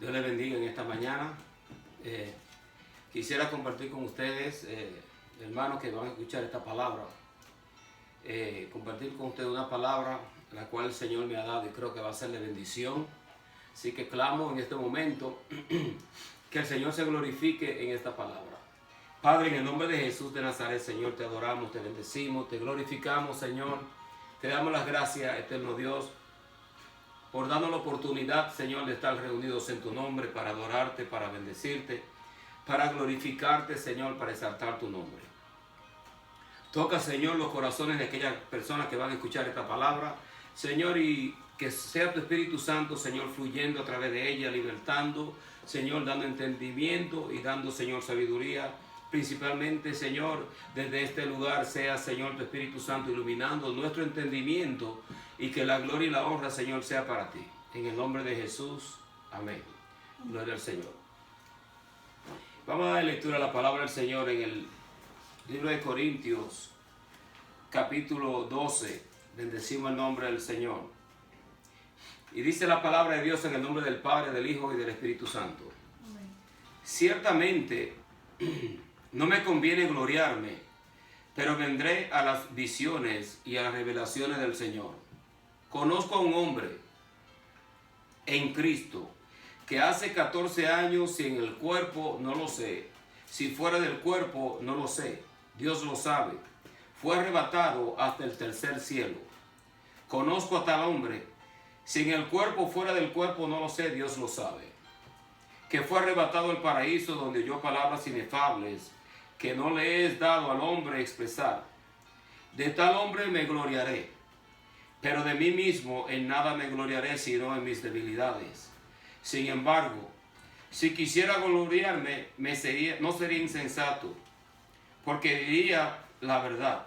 Dios les bendiga en esta mañana. Quisiera compartir con ustedes, hermanos que van a escuchar esta palabra, compartir con ustedes una palabra la cual el Señor me ha dado y creo que va a ser de bendición. Así que clamo en este momento que el Señor se glorifique en esta palabra. Padre, en el nombre de Jesús de Nazaret, Señor, te adoramos, te bendecimos, te glorificamos, Señor. Te damos las gracias, eterno Dios, por darnos la oportunidad, Señor, de estar reunidos en tu nombre para adorarte, para bendecirte, para glorificarte, Señor, para exaltar tu nombre. Toca, Señor, los corazones de aquellas personas que van a escuchar esta palabra, Señor, y que sea tu Espíritu Santo, Señor, fluyendo a través de ella, libertando, Señor, dando entendimiento y dando, Señor, sabiduría. Principalmente, Señor, desde este lugar sea, Señor, tu Espíritu Santo iluminando nuestro entendimiento y que la gloria y la honra, Señor, sea para ti. En el nombre de Jesús, amén. Gloria al Señor. Vamos a dar lectura a la palabra del Señor en el libro de Corintios, capítulo 12. Bendecimos el nombre del Señor. Y dice la palabra de Dios en el nombre del Padre, del Hijo y del Espíritu Santo. Amén. Ciertamente no me conviene gloriarme, pero vendré a las visiones y a las revelaciones del Señor. Conozco a un hombre en Cristo que hace 14 años, si en el cuerpo no lo sé, si fuera del cuerpo no lo sé, Dios lo sabe, fue arrebatado hasta el tercer cielo. Conozco a tal hombre, si en el cuerpo fuera del cuerpo no lo sé, Dios lo sabe, que fue arrebatado al paraíso donde oyó palabras inefables que no le es dado al hombre expresar. De tal hombre me gloriaré, pero de mí mismo en nada me gloriaré sino en mis debilidades. Sin embargo, si quisiera gloriarme, no sería insensato, porque diría la verdad.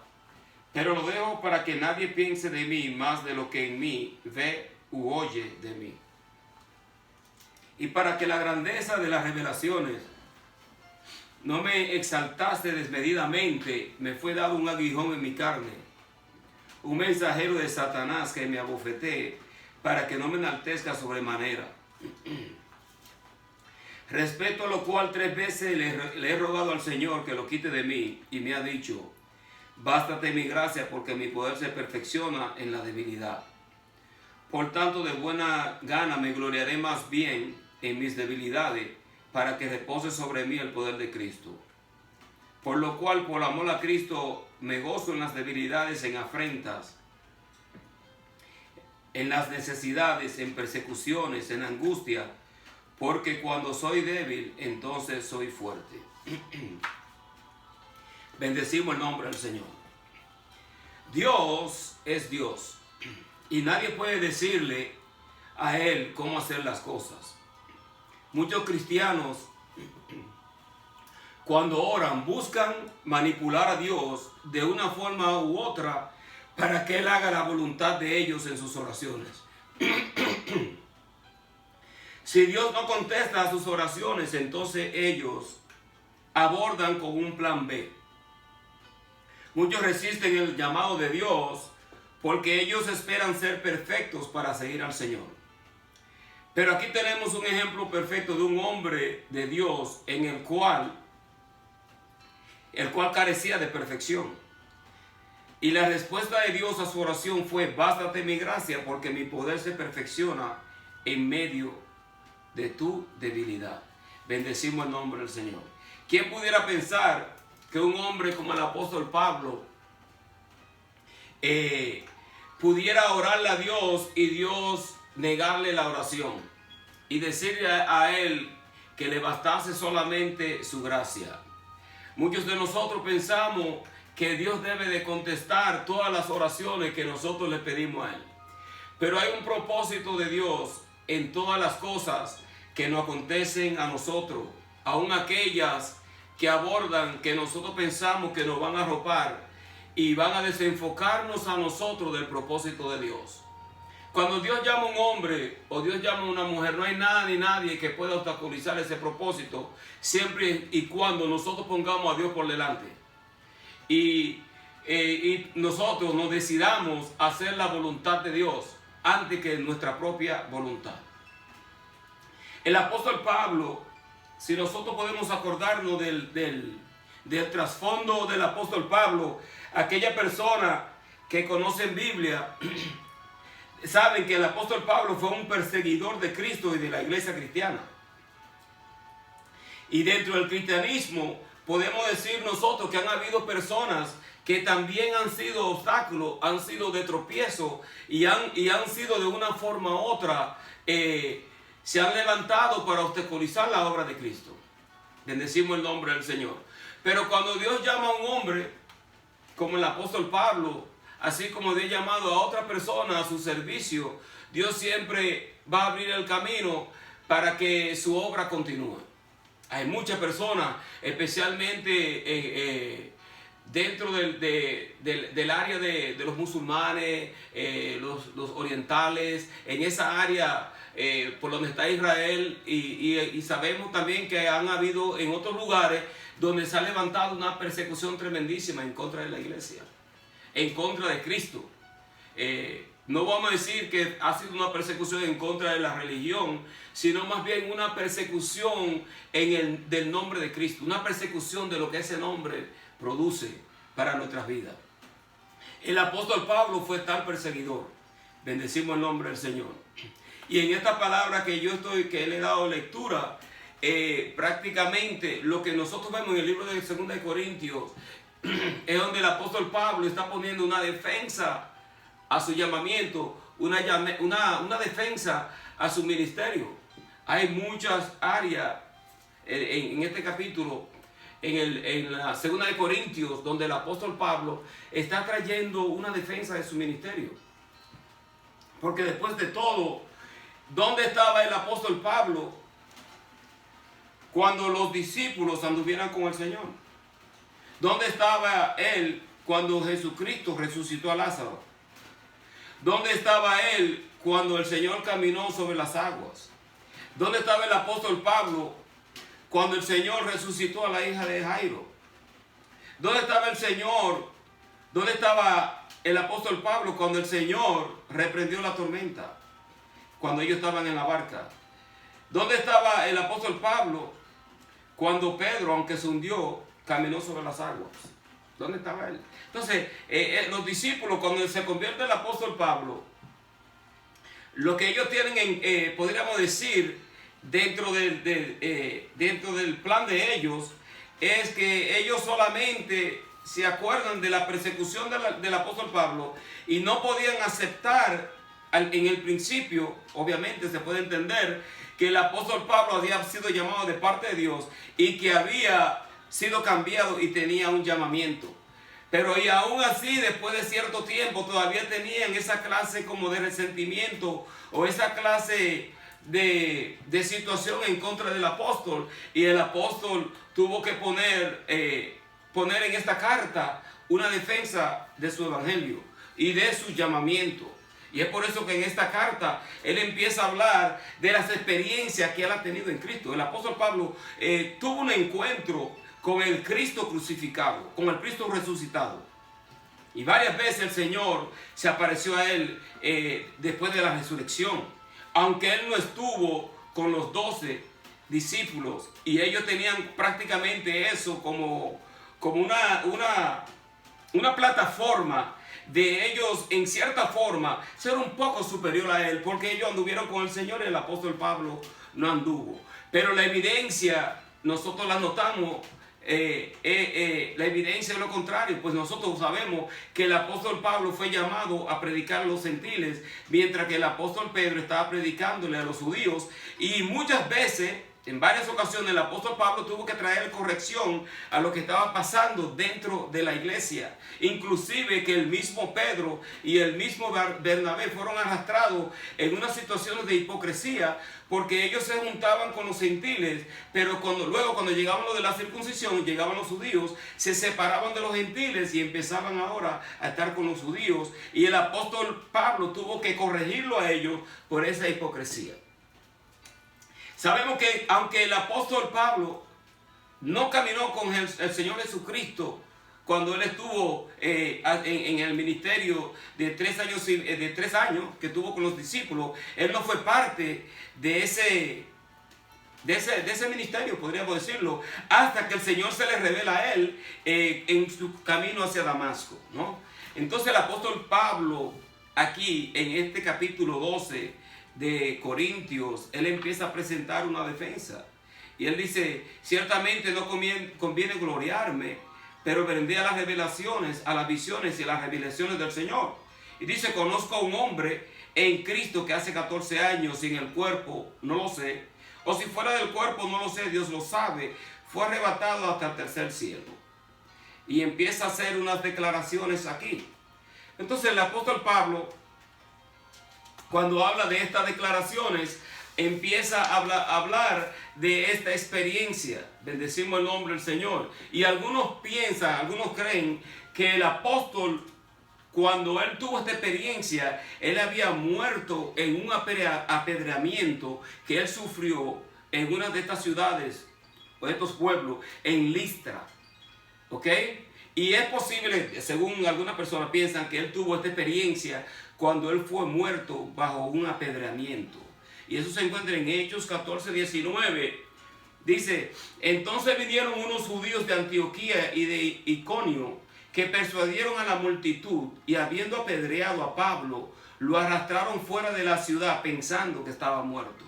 Pero lo dejo para que nadie piense de mí más de lo que en mí ve u oye de mí. Y para que la grandeza de las revelaciones no me exaltase desmedidamente, me fue dado un aguijón en mi carne, un mensajero de Satanás que me abofetee, para que no me enaltezca sobremanera. Respecto a lo cual 3 veces le he rogado al Señor que lo quite de mí, y me ha dicho: bástate mi gracia, porque mi poder se perfecciona en la debilidad. Por tanto, de buena gana me gloriaré más bien en mis debilidades, para que repose sobre mí el poder de Cristo. Por lo cual, por amor a Cristo, me gozo en las debilidades, en afrentas, en las necesidades, en persecuciones, en angustia, porque cuando soy débil, entonces soy fuerte. Bendecimos el nombre del Señor. Dios es Dios, y nadie puede decirle a Él cómo hacer las cosas. Muchos cristianos, cuando oran, buscan manipular a Dios de una forma u otra para que Él haga la voluntad de ellos en sus oraciones. Si Dios no contesta a sus oraciones, entonces ellos abordan con un plan B. Muchos resisten el llamado de Dios porque ellos esperan ser perfectos para seguir al Señor. Pero aquí tenemos un ejemplo perfecto de un hombre de Dios en el cual carecía de perfección. Y la respuesta de Dios a su oración fue: bástate mi gracia, porque mi poder se perfecciona en medio de tu debilidad. Bendecimos el nombre del Señor. ¿Quién pudiera pensar que un hombre como el apóstol Pablo pudiera orarle a Dios y Dios negarle la oración y decirle a él que le bastase solamente su gracia? Muchos de nosotros pensamos que Dios debe de contestar todas las oraciones que nosotros le pedimos a Él. Pero hay un propósito de Dios en todas las cosas que nos acontecen a nosotros, aun aquellas que abordan, que nosotros pensamos que nos van a arropar y van a desenfocarnos a nosotros del propósito de Dios. Cuando Dios llama a un hombre o Dios llama a una mujer, no hay nada ni nadie que pueda obstaculizar ese propósito, siempre y cuando nosotros pongamos a Dios por delante. Y nosotros nos decidamos hacer la voluntad de Dios antes que nuestra propia voluntad. El apóstol Pablo, si nosotros podemos acordarnos del trasfondo del apóstol Pablo, aquella persona que conocen Biblia, saben que el apóstol Pablo fue un perseguidor de Cristo y de la iglesia cristiana. Y dentro del cristianismo podemos decir nosotros que han habido personas que también han sido obstáculos, han sido de tropiezo y han sido de una forma u otra, se han levantado para obstaculizar la obra de Cristo. Bendecimos el nombre del Señor. Pero cuando Dios llama a un hombre, como el apóstol Pablo, así como Dios ha llamado a otra persona a su servicio, Dios siempre va a abrir el camino para que su obra continúe. Hay muchas personas, especialmente dentro del área de los musulmanes, los orientales, en esa área por donde está Israel, y sabemos también que han habido en otros lugares donde se ha levantado una persecución tremendísima en contra de la iglesia, en contra de Cristo. No vamos a decir que ha sido una persecución en contra de la religión, sino más bien una persecución del nombre de Cristo, una persecución de lo que ese nombre produce para nuestras vidas. El apóstol Pablo fue tal perseguidor. Bendecimos el nombre del Señor. Y en esta palabra que que le he dado lectura, prácticamente lo que nosotros vemos en el libro de 2 de Corintios es donde el apóstol Pablo está poniendo una defensa a su llamamiento, una defensa a su ministerio. Hay muchas áreas en este capítulo, en la 2 de Corintios, donde el apóstol Pablo está trayendo una defensa de su ministerio. Porque después de todo, ¿dónde estaba el apóstol Pablo cuando los discípulos anduvieran con el Señor? ¿Dónde estaba él cuando Jesucristo resucitó a Lázaro? ¿Dónde estaba él cuando el Señor caminó sobre las aguas? ¿Dónde estaba el apóstol Pablo cuando el Señor resucitó a la hija de Jairo? ¿Dónde estaba el Señor? ¿Dónde estaba el apóstol Pablo cuando el Señor reprendió la tormenta? Cuando ellos estaban en la barca. ¿Dónde estaba el apóstol Pablo cuando Pedro, aunque se hundió, caminó sobre las aguas? ¿Dónde estaba él? Entonces, los discípulos, cuando se convierte el apóstol Pablo, lo que ellos tienen, podríamos decir, dentro del plan de ellos, es que ellos solamente se acuerdan de la persecución del apóstol Pablo y no podían aceptar en el principio. Obviamente se puede entender que el apóstol Pablo había sido llamado de parte de Dios y que había sido cambiado y tenía un llamamiento. Pero y aún así, después de cierto tiempo, todavía tenían esa clase como de resentimiento o esa clase de situación en contra del apóstol. Y el apóstol tuvo que poner en esta carta una defensa de su evangelio y de su llamamiento. Y es por eso que en esta carta él empieza a hablar de las experiencias que él ha tenido en Cristo. El apóstol Pablo tuvo un encuentro con el Cristo crucificado, con el Cristo resucitado. Y varias veces el Señor se apareció a él después de la resurrección. Aunque él no estuvo con los 12 discípulos y ellos tenían prácticamente eso como una plataforma de ellos en cierta forma ser un poco superior a él, porque ellos anduvieron con el Señor y el apóstol Pablo no anduvo. Pero la evidencia nosotros la notamos. La evidencia es lo contrario, pues nosotros sabemos que el apóstol Pablo fue llamado a predicar a los gentiles, mientras que el apóstol Pedro estaba predicándole a los judíos. Y muchas veces, en varias ocasiones, el apóstol Pablo tuvo que traer corrección a lo que estaba pasando dentro de la iglesia. Inclusive que el mismo Pedro y el mismo Bernabé fueron arrastrados en unas situaciones de hipocresía, porque ellos se juntaban con los gentiles, pero luego cuando llegaban los de la circuncisión, llegaban los judíos, se separaban de los gentiles y empezaban ahora a estar con los judíos. Y el apóstol Pablo tuvo que corregirlo a ellos por esa hipocresía. Sabemos que aunque el apóstol Pablo no caminó con el Señor Jesucristo cuando él estuvo en el ministerio de 3 años que tuvo con los discípulos, él no fue parte de de ese ministerio, podríamos decirlo, hasta que el Señor se le revela a él en su camino hacia Damasco, ¿no? Entonces el apóstol Pablo, aquí en este capítulo 12 de Corintios, él empieza a presentar una defensa. Y él dice, ciertamente no conviene gloriarme, pero vendré a las revelaciones, a las visiones y a las revelaciones del Señor. Y dice, conozco a un hombre en Cristo que hace 14 años sin el cuerpo, no lo sé, o si fuera del cuerpo, no lo sé, Dios lo sabe, fue arrebatado hasta el tercer cielo. Y empieza a hacer unas declaraciones aquí. Entonces el apóstol Pablo, cuando habla de estas declaraciones, empieza a hablar de esta experiencia. Bendecimos el nombre del Señor. Y algunos piensan, algunos creen que el apóstol, cuando él tuvo esta experiencia, él había muerto en un apedreamiento que él sufrió en una de estas ciudades o de estos pueblos, en Listra. ¿Ok? Y es posible, según algunas personas piensan, que él tuvo esta experiencia cuando él fue muerto bajo un apedreamiento. Y eso se encuentra en Hechos 14:19. Dice, entonces vinieron unos judíos de Antioquía y de Iconio, que persuadieron a la multitud, y habiendo apedreado a Pablo, lo arrastraron fuera de la ciudad pensando que estaba muerto.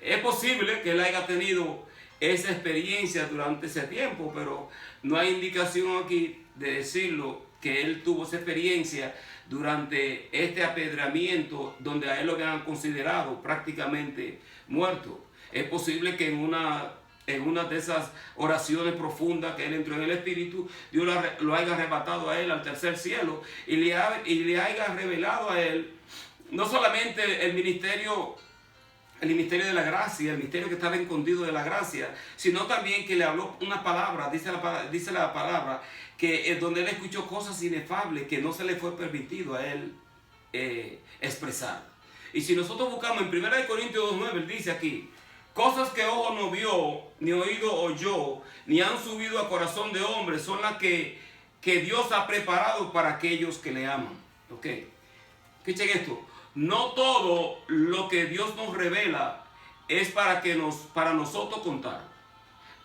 Es posible que él haya tenido esa experiencia durante ese tiempo, pero no hay indicación aquí de decirlo que él tuvo esa experiencia durante este apedreamiento donde a él lo habían considerado prácticamente muerto. Es posible que en una de esas oraciones profundas que él entró en el Espíritu, Dios lo haya arrebatado a él al tercer cielo y le haya revelado a él no solamente el ministerio de la gracia, el misterio que estaba escondido de la gracia, sino también que le habló una palabra, dice la palabra, que es donde él escuchó cosas inefables que no se le fue permitido a él expresar. Y si nosotros buscamos en 1 Corintios 2:9, él dice aquí, cosas que ojo no vio, ni oído oyó, ni han subido a corazón de hombre, son las que Dios ha preparado para aquellos que le aman. ¿Ok? Escuchen esto. No todo lo que Dios nos revela es para nosotros contar.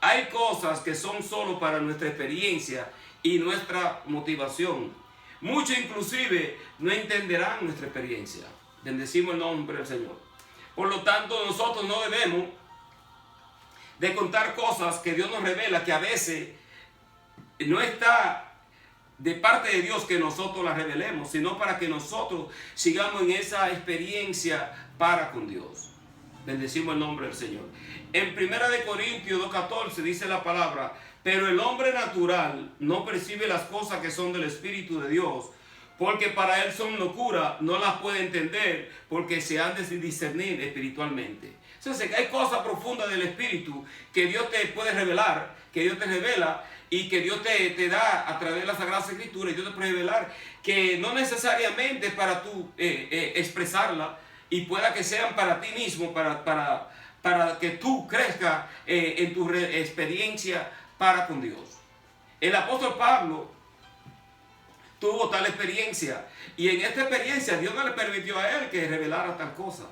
Hay cosas que son solo para nuestra experiencia y nuestra motivación. Muchos inclusive no entenderán nuestra experiencia. Bendecimos el nombre del Señor. Por lo tanto, nosotros no debemos de contar cosas que Dios nos revela, que a veces no está de parte de Dios que nosotros las revelemos, sino para que nosotros sigamos en esa experiencia para con Dios. Bendecimos el nombre del Señor. En 1 Corintios 2:14 dice la palabra, pero el hombre natural no percibe las cosas que son del Espíritu de Dios, porque para él son locura, no las puede entender, porque se han de discernir espiritualmente. Entonces hay cosas profundas del Espíritu que Dios te puede revelar, que Dios te revela, y que Dios te da a través de la Sagrada Escritura, y Dios te puede revelar que no necesariamente para tú expresarla, y pueda que sean para ti mismo, para que tú crezcas en tu experiencia para con Dios. El apóstol Pablo tuvo tal experiencia, y en esta experiencia Dios no le permitió a él que revelara tal cosa,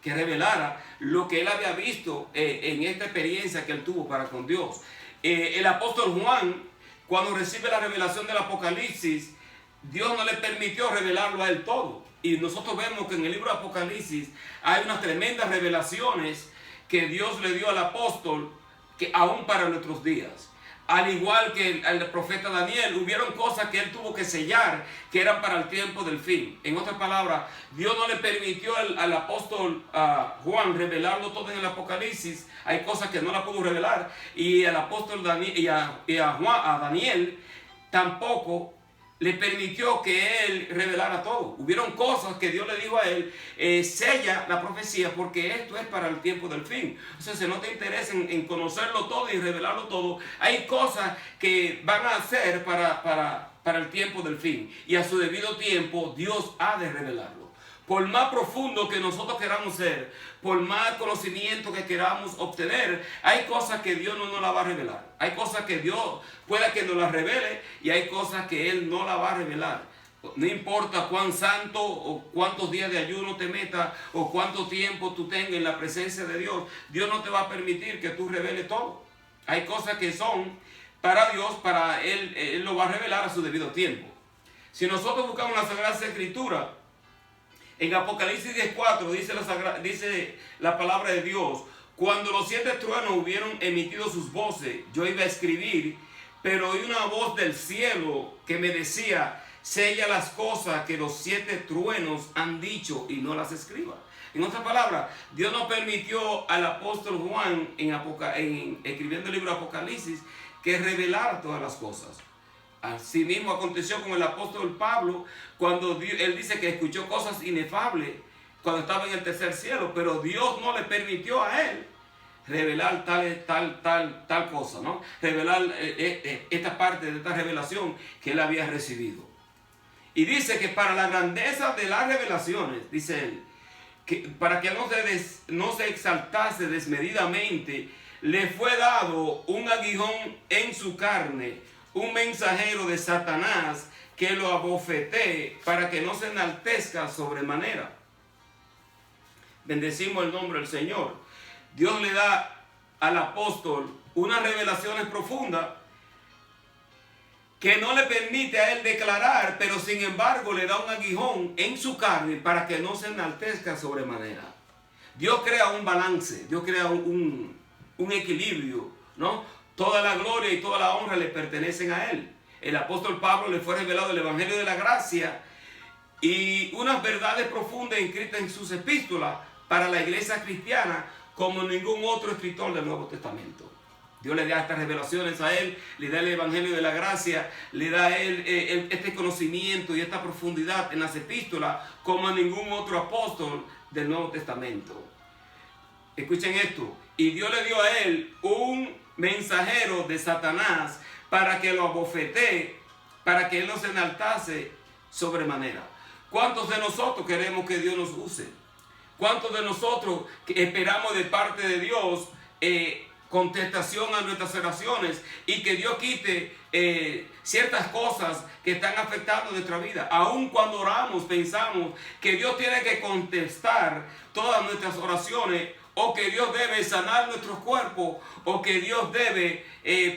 que revelara lo que él había visto en esta experiencia que él tuvo para con Dios. El apóstol Juan, cuando recibe la revelación del Apocalipsis, Dios no le permitió revelarlo a él todo. Y nosotros vemos que en el libro de Apocalipsis hay unas tremendas revelaciones que Dios le dio al apóstol, que aún para nuestros días. Al igual que el profeta Daniel, hubieron cosas que él tuvo que sellar, que eran para el tiempo del fin. En otras palabras, Dios no le permitió al apóstol Juan revelarlo todo en el Apocalipsis. Hay cosas que no la pudo revelar. Y al apóstol a Daniel tampoco le permitió que él revelara todo. Hubieron cosas que Dios le dijo a él, sella la profecía, porque esto es para el tiempo del fin. O sea, si no te interesa en conocerlo todo y revelarlo todo, hay cosas que van a ser para el tiempo del fin. Y a su debido tiempo, Dios ha de revelarlo. Por más profundo que nosotros queramos ser, por más conocimiento que queramos obtener, hay cosas que Dios no nos la va a revelar. Hay cosas que Dios pueda que nos las revele, y hay cosas que Él no la va a revelar. No importa cuán santo o cuántos días de ayuno te metas o cuánto tiempo tú tengas en la presencia de Dios, Dios no te va a permitir que tú reveles todo. Hay cosas que son para Dios, para Él lo va a revelar a su debido tiempo. Si nosotros buscamos la Sagrada Escritura, en Apocalipsis 10:4 dice la palabra de Dios: cuando los 7 truenos hubieron emitido sus voces, yo iba a escribir, pero oí una voz del cielo que me decía: sella las cosas que los 7 truenos han dicho y no las escriba. En otras palabras, Dios no permitió al apóstol Juan, escribiendo el libro de Apocalipsis, que revelara todas las cosas. Así mismo aconteció con el apóstol Pablo, cuando él dice que escuchó cosas inefables cuando estaba en el tercer cielo, pero Dios no le permitió a él revelar tal cosa, ¿no? Revelar esta parte de esta revelación que él había recibido. Y dice que para la grandeza de las revelaciones, dice él, que para que no se exaltase desmedidamente, le fue dado un aguijón en su carne, un mensajero de Satanás, que lo abofetee para que no se enaltezca sobremanera. Bendecimos el nombre del Señor. Dios le da al apóstol unas revelaciones profundas que no le permite a él declarar, pero sin embargo le da un aguijón en su carne para que no se enaltezca sobremanera. Dios crea un balance, Dios crea un equilibrio, ¿no? Toda la gloria y toda la honra le pertenecen a él. El apóstol Pablo le fue revelado el Evangelio de la Gracia y unas verdades profundas inscritas en sus epístolas para la iglesia cristiana como ningún otro escritor del Nuevo Testamento. Dios le da estas revelaciones a él, le da el Evangelio de la Gracia, le da a él este conocimiento y esta profundidad en las epístolas como a ningún otro apóstol del Nuevo Testamento. Escuchen esto. Y Dios le dio a él un mensajero de Satanás para que lo abofetee, para que él no se enaltase sobremanera. ¿Cuántos de nosotros queremos que Dios nos use? ¿Cuántos de nosotros esperamos de parte de Dios contestación a nuestras oraciones y que Dios quite ciertas cosas que están afectando nuestra vida? Aun cuando oramos pensamos que Dios tiene que contestar todas nuestras oraciones, o que Dios debe sanar nuestros cuerpos, o que Dios debe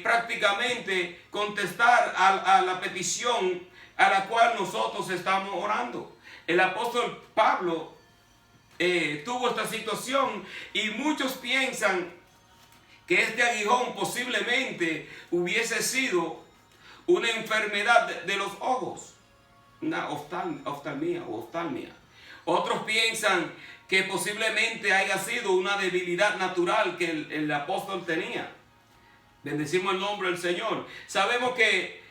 prácticamente contestar a la petición a la cual nosotros estamos orando. El apóstol Pablo tuvo esta situación y muchos piensan que este aguijón posiblemente hubiese sido una enfermedad de los ojos, una oftalmia. Otros piensan que posiblemente haya sido una debilidad natural que el apóstol tenía. Bendecimos el nombre del Señor. Sabemos que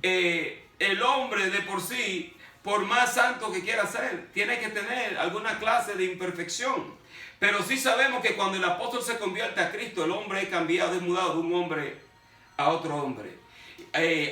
el hombre de por sí, por más santo que quiera ser, tiene que tener alguna clase de imperfección. Pero sí sabemos que cuando el apóstol se convierte a Cristo, el hombre es cambiado, es mudado de un hombre a otro hombre.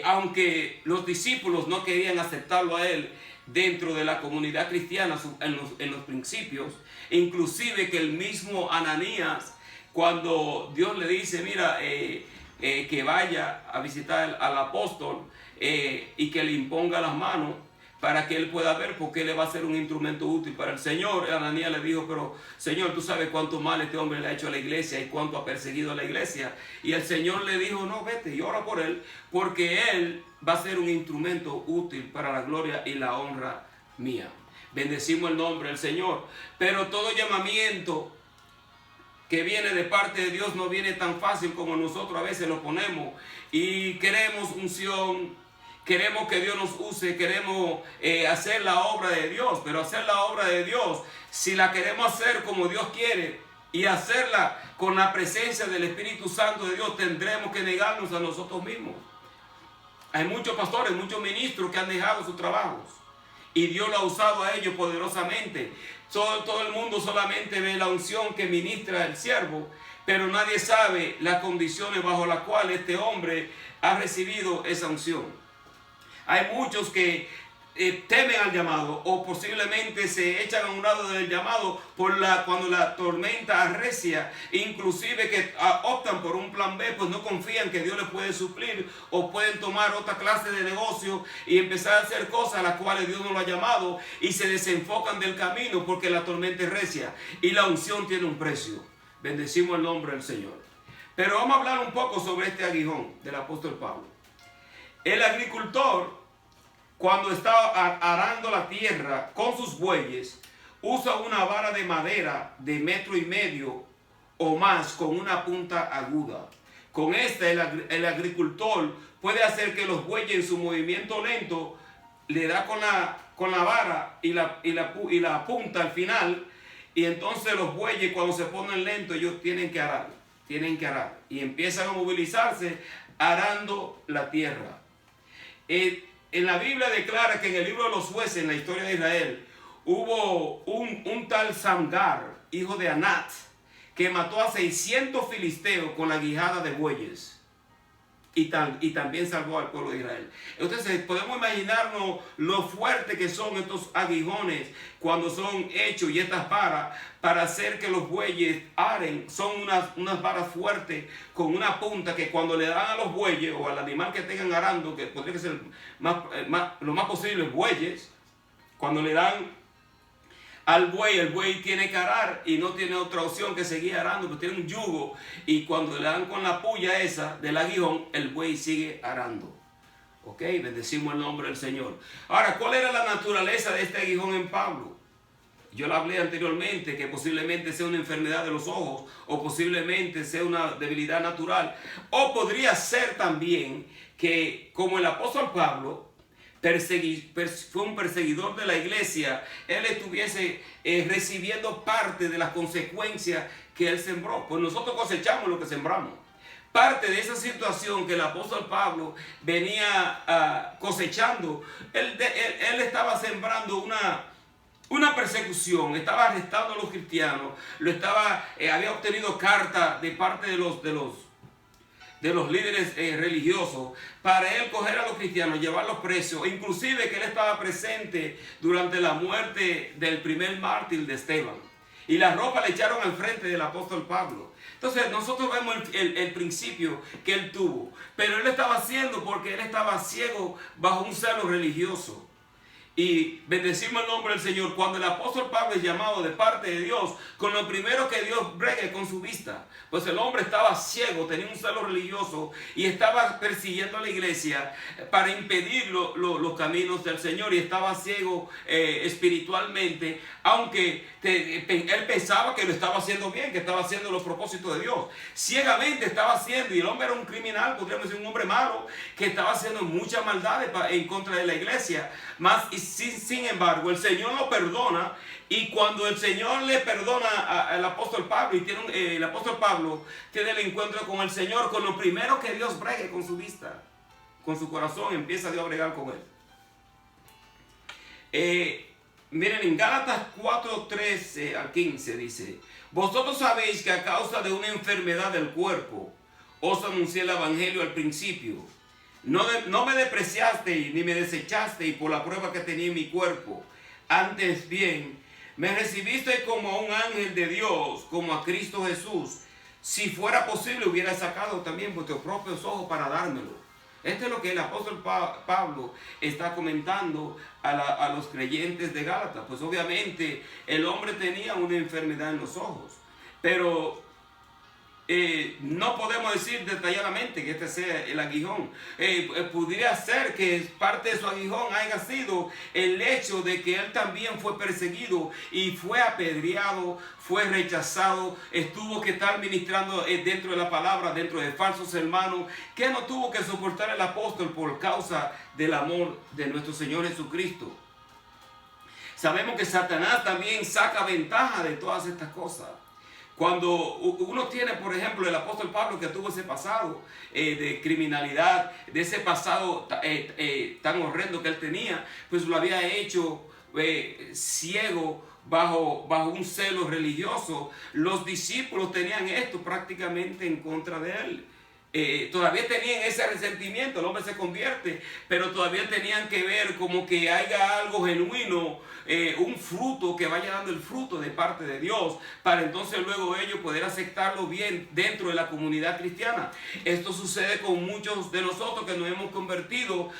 Aunque los discípulos no querían aceptarlo a él dentro de la comunidad cristiana en los principios, inclusive que el mismo Ananías, cuando Dios le dice, mira, que vaya a visitar al apóstol y que le imponga las manos para que él pueda ver, porque él le va a ser un instrumento útil para el Señor. Ananías le dijo, pero Señor, tú sabes cuánto mal este hombre le ha hecho a la iglesia y cuánto ha perseguido a la iglesia. Y el Señor le dijo, no, vete y ora por él, porque él va a ser un instrumento útil para la gloria y la honra mía. Bendecimos el nombre del Señor. Pero todo llamamiento que viene de parte de Dios no viene tan fácil como nosotros a veces lo ponemos y queremos unción, queremos que Dios nos use, queremos hacer la obra de Dios, pero hacer la obra de Dios, si la queremos hacer como Dios quiere y hacerla con la presencia del Espíritu Santo de Dios, tendremos que negarnos a nosotros mismos. Hay muchos pastores, muchos ministros que han dejado sus trabajos y Dios lo ha usado a ellos poderosamente. Todo el mundo solamente ve la unción que ministra el siervo, pero nadie sabe las condiciones bajo las cuales este hombre ha recibido esa unción. Hay muchos que temen al llamado o posiblemente se echan a un lado del llamado cuando la tormenta arrecia, inclusive que optan por un plan B, pues no confían que Dios les puede suplir, o pueden tomar otra clase de negocio y empezar a hacer cosas a las cuales Dios no lo ha llamado, y se desenfocan del camino porque la tormenta arrecia y la unción tiene un precio. Bendecimos el nombre del Señor. Pero vamos a hablar un poco sobre este aguijón del apóstol Pablo. El agricultor, cuando está arando la tierra con sus bueyes, usa una vara de madera de 1,5 metros o más con una punta aguda. Con esta el agricultor puede hacer que los bueyes en su movimiento lento le da con la vara y la punta al final, y entonces los bueyes cuando se ponen lentos ellos tienen que arar y empiezan a movilizarse arando la tierra. En la Biblia declara que en el libro de los jueces, en la historia de Israel, hubo un tal Samgar, hijo de Anat, que mató a 600 filisteos con la guijada de bueyes. Y también salvó al pueblo de Israel. Entonces podemos imaginarnos lo fuerte que son estos aguijones cuando son hechos, y estas varas para hacer que los bueyes aren. Son unas varas fuertes con una punta que cuando le dan a los bueyes o al animal que tengan arando, que podría ser lo más posible bueyes, cuando le dan al buey, el buey tiene que arar y no tiene otra opción que seguir arando, pues tiene un yugo, y cuando le dan con la puya esa del aguijón, el buey sigue arando. Ok, bendecimos el nombre del Señor. Ahora, ¿cuál era la naturaleza de este aguijón en Pablo? Yo lo hablé anteriormente, que posiblemente sea una enfermedad de los ojos, o posiblemente sea una debilidad natural, o podría ser también que, como el apóstol Pablo fue un perseguidor de la iglesia, él estuviese recibiendo parte de las consecuencias que él sembró. Pues nosotros cosechamos lo que sembramos. Parte de esa situación que el apóstol Pablo venía cosechando, él estaba sembrando una persecución, estaba arrestando a los cristianos, había obtenido cartas de parte de los líderes religiosos para él coger a los cristianos, llevarlos presos, inclusive que él estaba presente durante la muerte del primer mártir de Esteban, y la ropa le echaron al frente del apóstol Pablo. Entonces nosotros vemos el principio que él tuvo, pero él lo estaba haciendo porque él estaba ciego bajo un celo religioso. Y bendecimos el nombre del Señor. Cuando el apóstol Pablo es llamado de parte de Dios, con lo primero que Dios bregue con su vista, pues el hombre estaba ciego, tenía un celo religioso y estaba persiguiendo a la iglesia para impedir los caminos del Señor, y estaba ciego espiritualmente, aunque él pensaba que lo estaba haciendo bien, que estaba haciendo los propósitos de Dios. Ciegamente estaba haciendo, y el hombre era un criminal, podríamos decir un hombre malo, que estaba haciendo muchas maldades en contra de la iglesia. Sin embargo, el Señor lo perdona, y cuando el Señor le perdona al apóstol Pablo, y el apóstol Pablo tiene el encuentro con el Señor, con lo primero que Dios bregue con su vista, con su corazón, empieza Dios a bregar con él. Miren, en Gálatas 4:13 al 15 dice: vosotros sabéis que a causa de una enfermedad del cuerpo os anuncié el evangelio al principio. No me despreciasteis ni me desechasteis por la prueba que tenía en mi cuerpo. Antes bien, me recibisteis como a un ángel de Dios, como a Cristo Jesús. Si fuera posible, hubiera sacado también vuestros propios ojos para dármelo. Esto es lo que el apóstol Pablo está comentando a los creyentes de Gálatas. Pues obviamente el hombre tenía una enfermedad en los ojos, pero no podemos decir detalladamente que este sea el aguijón. Pudiera ser que parte de su aguijón haya sido el hecho de que él también fue perseguido y fue apedreado, fue rechazado, tuvo que estar ministrando dentro de la palabra, dentro de falsos hermanos, que no tuvo que soportar el apóstol por causa del amor de nuestro Señor Jesucristo. Sabemos que Satanás también saca ventaja de todas estas cosas. Cuando uno tiene, por ejemplo, el apóstol Pablo, que tuvo ese pasado de criminalidad, de ese pasado tan horrendo que él tenía, pues lo había hecho ciego bajo un celo religioso. Los discípulos tenían esto prácticamente en contra de él. todavía tenían ese resentimiento. El hombre se convierte, pero todavía tenían que ver como que haya algo genuino, un fruto que vaya dando el fruto de parte de Dios, para entonces luego ellos poder aceptarlo bien dentro de la comunidad cristiana. Esto sucede con muchos de nosotros que nos hemos convertido,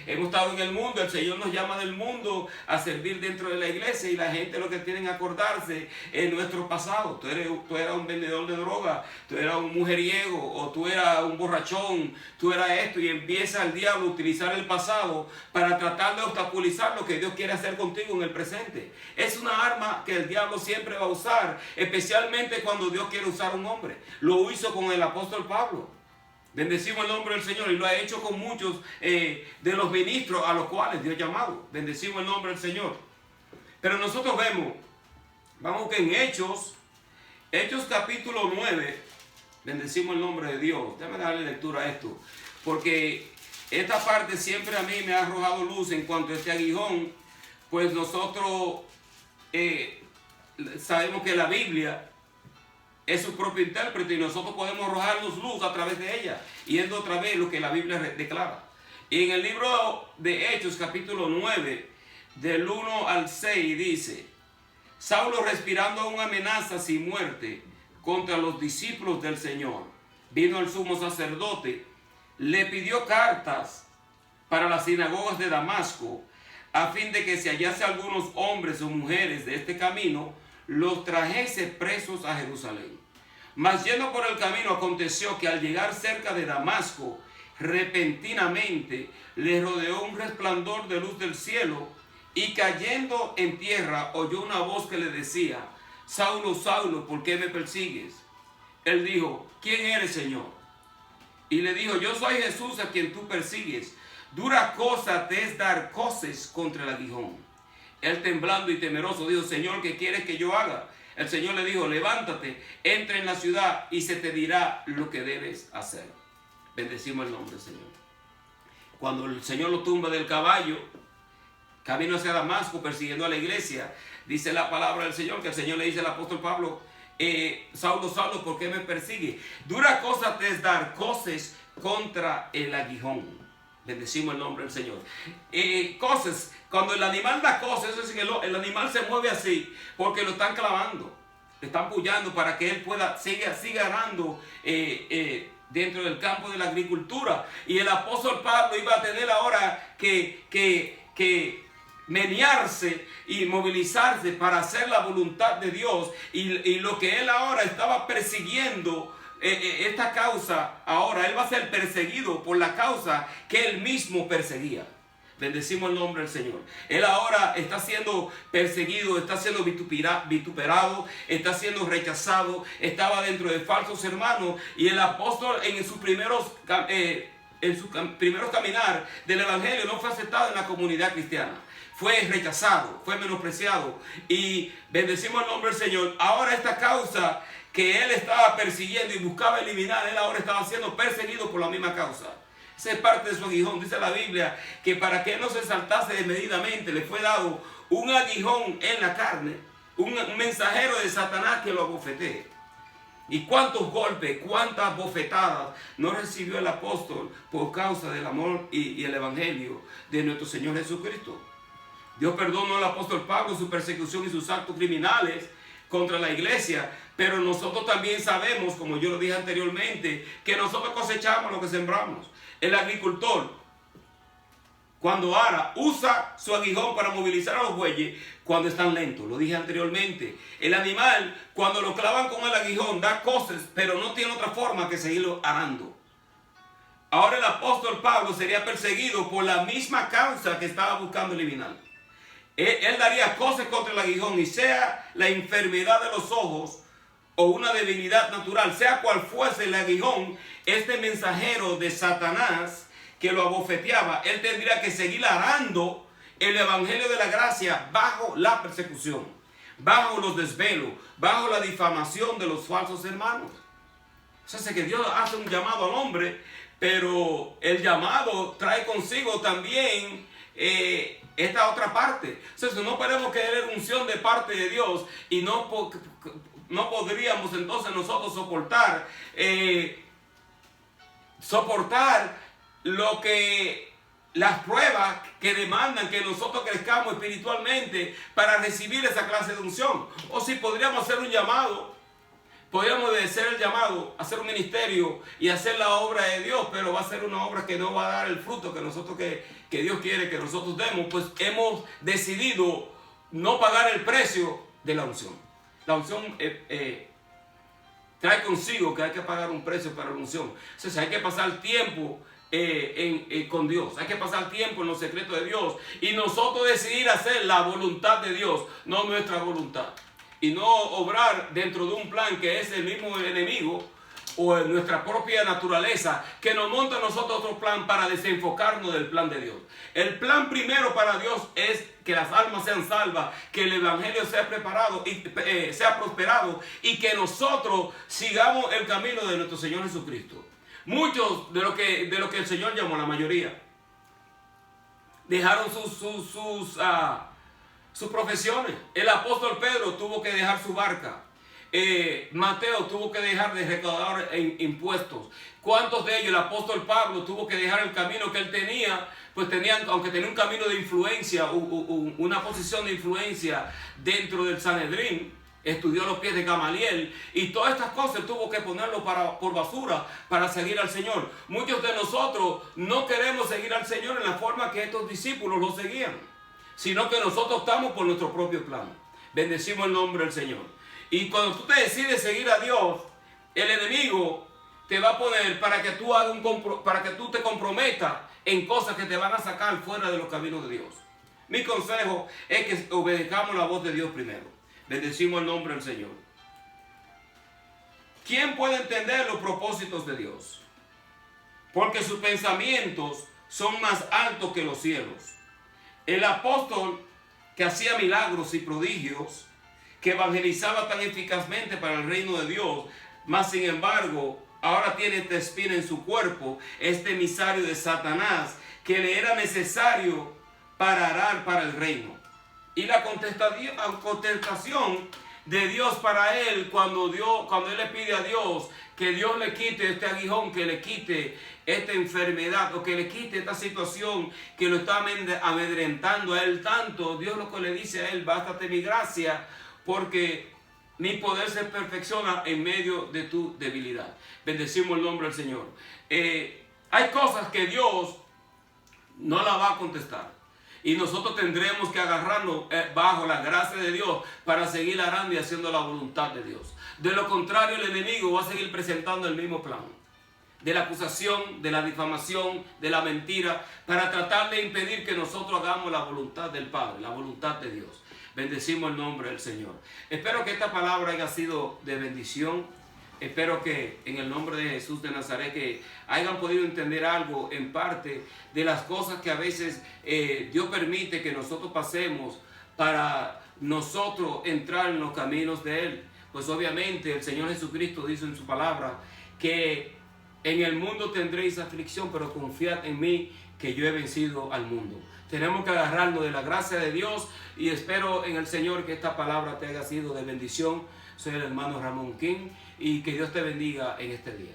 hemos estado en el mundo, el Señor nos llama del mundo a servir dentro de la iglesia, y la gente lo que tienen que acordarse es nuestro pasado. Tú eras un vendedor de droga, tú eras un mujeriego, o tú eras un borrachón, tú eras esto, y empieza el diablo a utilizar el pasado para tratar de obstaculizar lo que Dios quiere hacer contigo en el presente. Es una arma que el diablo siempre va a usar, especialmente cuando Dios quiere usar a un hombre. Lo hizo con el apóstol Pablo. Bendecimos el nombre del Señor, y lo ha hecho con muchos de los ministros a los cuales Dios ha llamado. Bendecimos el nombre del Señor. Pero nosotros vamos que en Hechos capítulo 9, bendecimos el nombre de Dios. Déjame darle lectura a esto, porque esta parte siempre a mí me ha arrojado luz en cuanto a este aguijón. Pues nosotros sabemos que la Biblia es su propio intérprete, y nosotros podemos arrojarnos luz a través de ella, yendo otra vez lo que la Biblia declara. Y en el libro de Hechos capítulo 9, del 1 al 6 dice: Saulo, respirando aún amenazas y muerte contra los discípulos del Señor, vino el sumo sacerdote, le pidió cartas para las sinagogas de Damasco, a fin de que si hallase algunos hombres o mujeres de este camino, los trajese presos a Jerusalén. Mas yendo por el camino, aconteció que al llegar cerca de Damasco, repentinamente le rodeó un resplandor de luz del cielo, y cayendo en tierra oyó una voz que le decía: Saulo, Saulo, ¿por qué me persigues? Él dijo: ¿quién eres, Señor? Y le dijo: yo soy Jesús a quien tú persigues. Dura cosa te es dar coces contra el aguijón. Él, temblando y temeroso, dijo: Señor, ¿qué quieres que yo haga? El Señor le dijo: levántate, entra en la ciudad y se te dirá lo que debes hacer. Bendecimos el nombre del Señor. Cuando el Señor lo tumba del caballo, camino hacia Damasco, persiguiendo a la iglesia, dice la palabra del Señor que el Señor le dice al apóstol Pablo: Saulo, Saulo, ¿por qué me persigue? Dura cosa te es dar coces contra el aguijón. Bendecimos el nombre del Señor. Coces, cuando el animal da coces, eso es que el animal se mueve así porque lo están clavando, le están pullando para que él pueda siga arando dentro del campo de la agricultura. Y el apóstol Pablo iba a tener ahora que menearse y movilizarse para hacer la voluntad de Dios, y lo que él ahora estaba persiguiendo, esta causa, ahora él va a ser perseguido por la causa que él mismo perseguía. Bendecimos el nombre del Señor. Él ahora está siendo perseguido, está siendo vituperado, está siendo rechazado, estaba dentro de falsos hermanos, y el apóstol en sus primeros caminar del evangelio no fue aceptado en la comunidad cristiana. Fue rechazado, fue menospreciado, y bendecimos el nombre del Señor. Ahora esta causa que él estaba persiguiendo y buscaba eliminar, él ahora estaba siendo perseguido por la misma causa. Esa es parte de su aguijón. Dice la Biblia que para que él no se exaltase desmedidamente, le fue dado un aguijón en la carne, un mensajero de Satanás que lo abofetee. Y cuántos golpes, cuántas bofetadas no recibió el apóstol por causa del amor y el evangelio de nuestro Señor Jesucristo. Dios perdonó al apóstol Pablo su persecución y sus actos criminales contra la iglesia, pero nosotros también sabemos, como yo lo dije anteriormente, que nosotros cosechamos lo que sembramos. El agricultor, cuando ara, usa su aguijón para movilizar a los bueyes cuando están lentos. Lo dije anteriormente. El animal, cuando lo clavan con el aguijón, da coces, pero no tiene otra forma que seguirlo arando. Ahora el apóstol Pablo sería perseguido por la misma causa que estaba buscando eliminar. Él daría coces contra el aguijón, y sea la enfermedad de los ojos o una debilidad natural, sea cual fuese el aguijón, este mensajero de Satanás que lo abofeteaba, él tendría que seguir arando el evangelio de la gracia bajo la persecución, bajo los desvelos, bajo la difamación de los falsos hermanos. O sea, que Dios hace un llamado al hombre, pero el llamado trae consigo también esta otra parte. O sea, no podemos querer unción de parte de Dios y no podríamos entonces nosotros soportar lo que las pruebas que demandan que nosotros crezcamos espiritualmente para recibir esa clase de unción. O si podríamos hacer un llamado, podríamos hacer el llamado, hacer un ministerio y hacer la obra de Dios, pero va a ser una obra que no va a dar el fruto que Dios quiere que nosotros demos, pues hemos decidido no pagar el precio de la unción. La unción trae consigo que hay que pagar un precio para la unción. Entonces hay que pasar tiempo con Dios, hay que pasar tiempo en los secretos de Dios y nosotros decidir hacer la voluntad de Dios, no nuestra voluntad, y no obrar dentro de un plan que es el mismo enemigo o en nuestra propia naturaleza que nos monta a nosotros otro plan para desenfocarnos del plan de Dios. El plan primero para Dios es que las almas sean salvas, que el evangelio sea preparado y sea prosperado y que nosotros sigamos el camino de nuestro Señor Jesucristo. Muchos de lo que el Señor llamó, la mayoría, dejaron sus profesiones. El apóstol Pedro tuvo que dejar su barca. Mateo tuvo que dejar de recaudar impuestos. ¿Cuántos de ellos? El apóstol Pablo tuvo que dejar el camino que él tenía, pues aunque tenía un camino de influencia, una posición de influencia dentro del Sanedrín, estudió a los pies de Gamaliel y todas estas cosas tuvo que ponerlo por basura para seguir al Señor. Muchos de nosotros no queremos seguir al Señor en la forma que estos discípulos lo seguían, sino que nosotros optamos por nuestro propio plan. Bendecimos el nombre del Señor. Y cuando tú te decides seguir a Dios, el enemigo te va a poner para que tú te comprometas en cosas que te van a sacar fuera de los caminos de Dios. Mi consejo es que obedezcamos la voz de Dios primero. Bendecimos el nombre del Señor. ¿Quién puede entender los propósitos de Dios? Porque sus pensamientos son más altos que los cielos. El apóstol que hacía milagros y prodigios, que evangelizaba tan eficazmente para el reino de Dios, mas sin embargo ahora tiene esta espina en su cuerpo, este emisario de Satanás, que le era necesario para arar para el reino. Y la contestación de Dios para él, cuando él le pide a Dios que Dios le quite este aguijón, que le quite esta enfermedad o que le quite esta situación que lo está amedrentando a él tanto, Dios lo que le dice a él: bástate mi gracia, porque mi poder se perfecciona en medio de tu debilidad. Bendecimos el nombre del Señor. Hay cosas que Dios no la va a contestar. Y nosotros tendremos que agarrarnos bajo la gracia de Dios para seguir arando y haciendo la voluntad de Dios. De lo contrario, el enemigo va a seguir presentando el mismo plan de la acusación, de la difamación, de la mentira, para tratar de impedir que nosotros hagamos la voluntad del Padre, la voluntad de Dios. Bendecimos el nombre del Señor. Espero que esta palabra haya sido de bendición. Espero que en el nombre de Jesús de Nazaret que hayan podido entender algo en parte de las cosas que a veces Dios permite que nosotros pasemos para nosotros entrar en los caminos de Él. Pues obviamente el Señor Jesucristo dice en su palabra que en el mundo tendréis aflicción, pero confiad en mí que yo he vencido al mundo. Tenemos que agarrarnos de la gracia de Dios y espero en el Señor que esta palabra te haya sido de bendición. Soy el hermano Ramón King y que Dios te bendiga en este día.